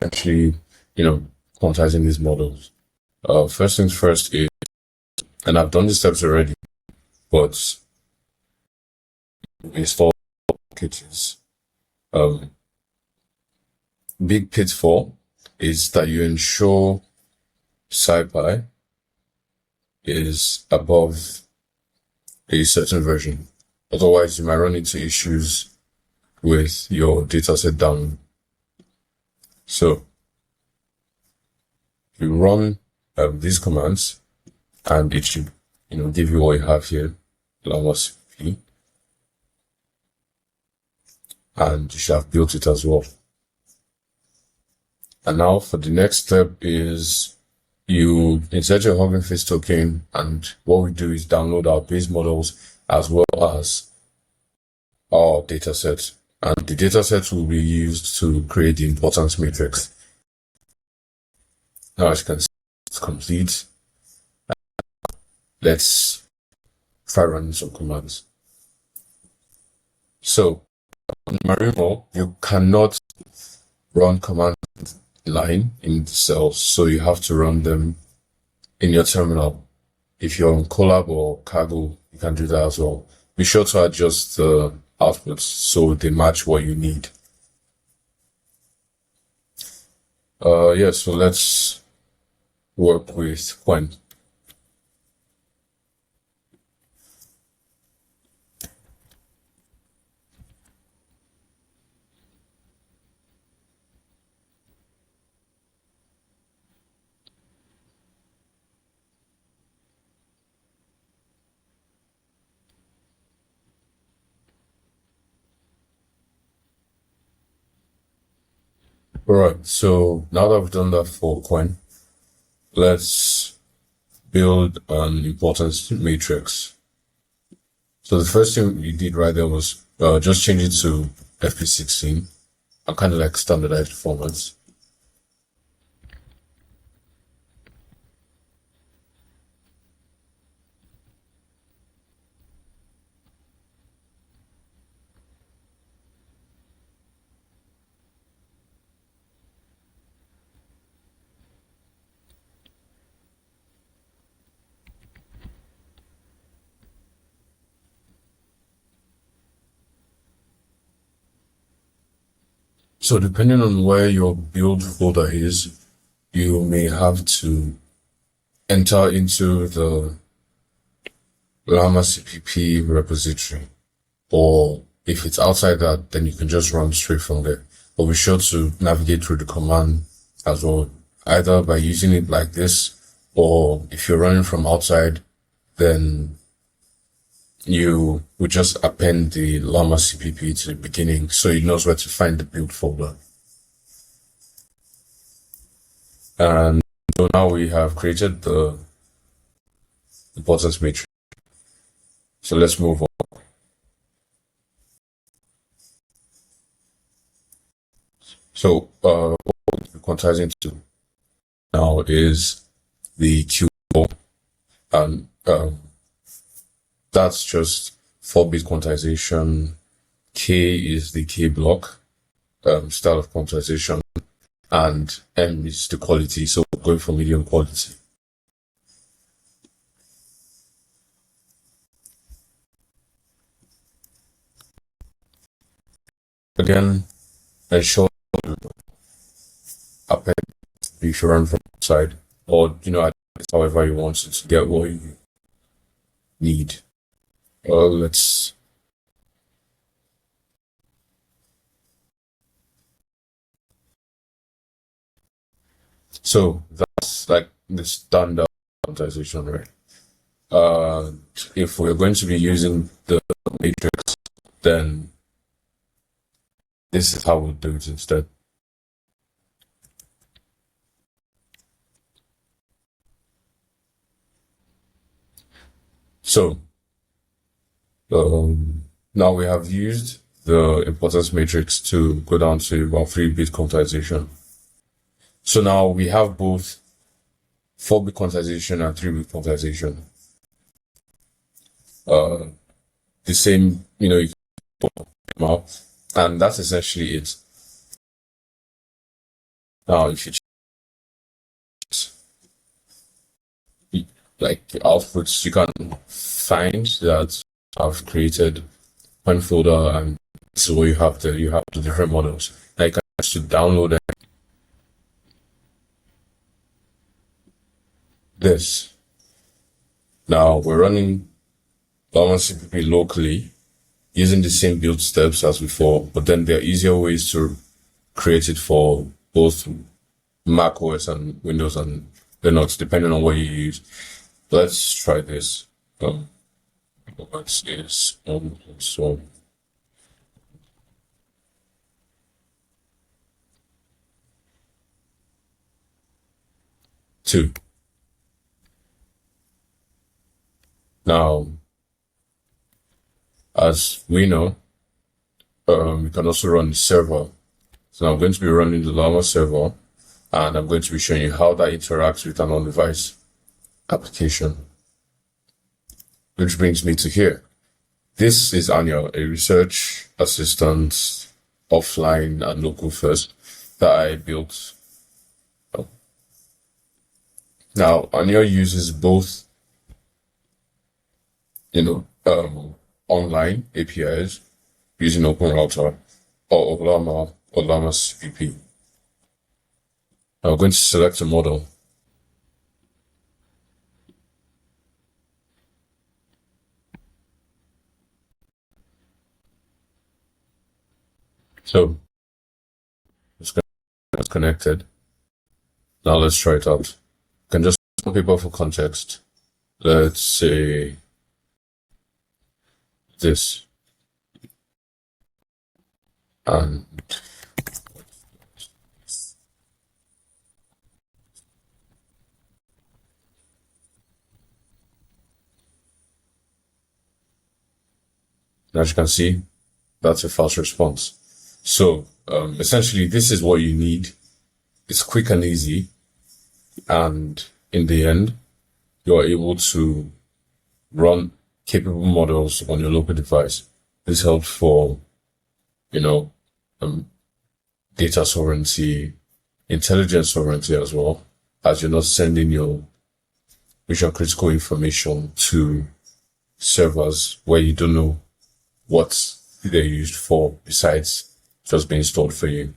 actually, quantizing these models. First things first is, and I've done these steps already, but install packages. Um, Big pitfall is that you ensure SciPy is above a certain version. Otherwise, you might run into issues with your dataset down. So you run these commands, and it should, give you what you have here, Llama.cpp, and you should have built it as well. And now for the next step is you insert your Hugging Face token, and what we do is download our base models as well as our dataset. And the dataset will be used to create the importance matrix. Now, as you can see, it's complete. Let's try running some commands. So, in Marimo, you cannot run command line in the cells, so you have to run them in your terminal. If you're on Colab or Kaggle, you can do that as well. Be sure to adjust the outputs so they match what you need. So let's work with Quen. Alright, so now that we've done that for Quen, let's build an importance matrix. So the first thing we did right there was just change it to FP16 and kind of like standardized formats. So depending on where your build folder is, you may have to enter into the Llama.cpp repository, or if it's outside that, then you can just run straight from there. But be sure to navigate through the command as well, either by using it like this, or if you're running from outside, then you would just append the Llama.cpp to the beginning so it knows where to find the build folder. And so now we have created the importance matrix. So let's move on. So what we're quantizing to now is the Q, and that's just 4-bit quantization. K is the K block style of quantization, and M is the quality, so we're going for medium quality. Again, ensure append if you run from outside, or however you want it to get what you need. Let's so that's like the standard quantization, right? If we're going to be using the matrix, then this is how we'll do it instead. So now we have used the importance matrix to go down to about 3-bit quantization. So now we have both 4-bit quantization and 3-bit quantization. The same, you can, and that's essentially it. Now, if you like the outputs, you can find that I've created one folder, and this is where you have the different models. Now you can actually download this. Now we're running Llama.cpp locally using the same build steps as before, but then there are easier ways to create it for both Mac OS and Windows and Linux, depending on what you use. Let's try this. What is so 2. Now, as we know, we can also run the server. So I'm going to be running the Llama server, and I'm going to be showing you how that interacts with an on-device application. Which brings me to here. This is Anya, a research assistant offline and local first that I built. Now, Anya uses both, online APIs using OpenRouter or Llama or Llama.cpp. Now, we're going to select a model. So, it's connected. Now let's try it out. You can just some people for context. Let's say this. And as you can see, that's a fast response. So essentially, this is what you need. It's quick and easy. And in the end, you're able to run capable models on your local device. This helps for, data sovereignty, intelligence sovereignty as well, as you're not sending your mission critical information to servers where you don't know what they're used for besides just being stored for you.